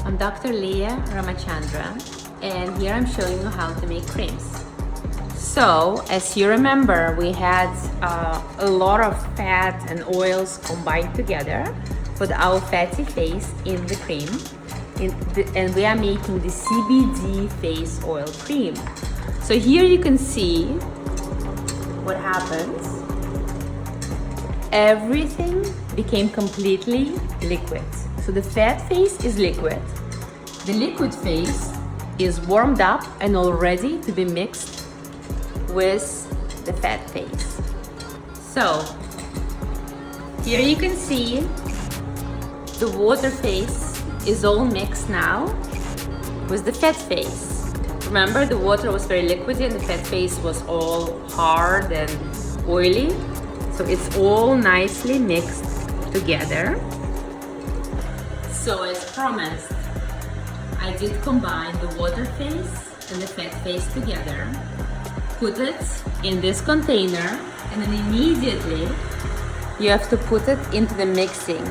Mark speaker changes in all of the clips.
Speaker 1: I'm Dr. Leah Ramachandra, and here I'm showing you how to make creams. So, as you remember, we had a lot of fat and oils combined together for our fatty face in the cream, and we are making the CBD face oil cream. So here you can see what happens. Everything became completely liquid. So the fat face is liquid. The liquid face is warmed up and all ready to be mixed with the fat face. So here you can see the water face is all mixed now with the fat face. Remember, the water was very liquidy and the fat face was all hard and oily. So it's all nicely mixed together. So as promised, I did combine the water face and the fat face together, put it in this container, and then immediately you have to put it into the mixing,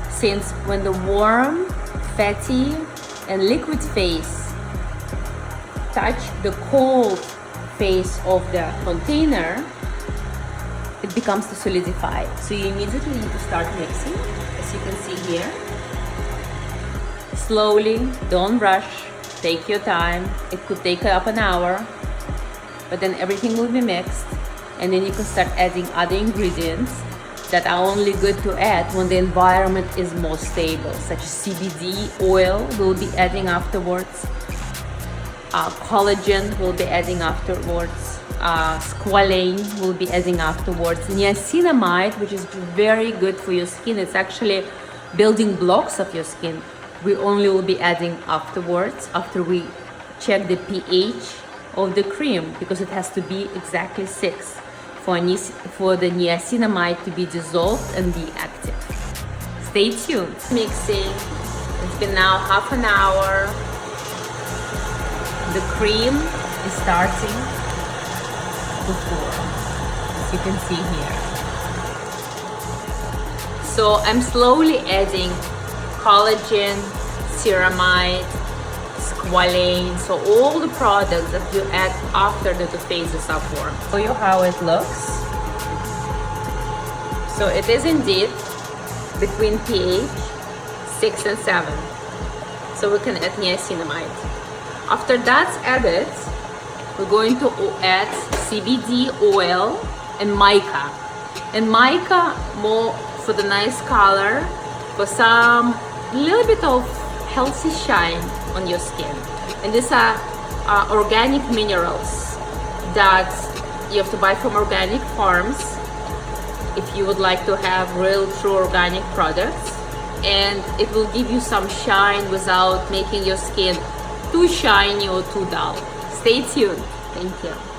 Speaker 1: since when the warm, fatty, and liquid face touch the cold face of the container, it becomes to solidify. So you immediately need to start mixing, as you can see here. Slowly, don't rush, take your time. It could take up an hour, but then everything will be mixed, and then you can start adding other ingredients that are only good to add when the environment is more stable, such as CBD oil we'll be adding afterwards, collagen we'll be adding afterwards, squalane we'll be adding afterwards, niacinamide, which is very good for your skin. It's actually building blocks of your skin. We only will be adding afterwards, after we check the pH of the cream, because it has to be exactly 6 for the niacinamide to be dissolved and be active. Stay tuned. Mixing. It's been now half an hour. The cream is starting to form, as you can see here. So I'm slowly adding collagen, ceramide, squalane, so all the products that you add after the phases are formed. I'll show you how it looks. So it is indeed between pH 6 and 7. So we can add niacinamide. After that's added, we're going to add CBD oil and mica. And mica more for the nice color, for some little bit of healthy shine on your skin. And these are organic minerals that you have to buy from organic farms if you would like to have real true organic products, and it will give you some shine without making your skin too shiny or too dull. Stay tuned. Thank you.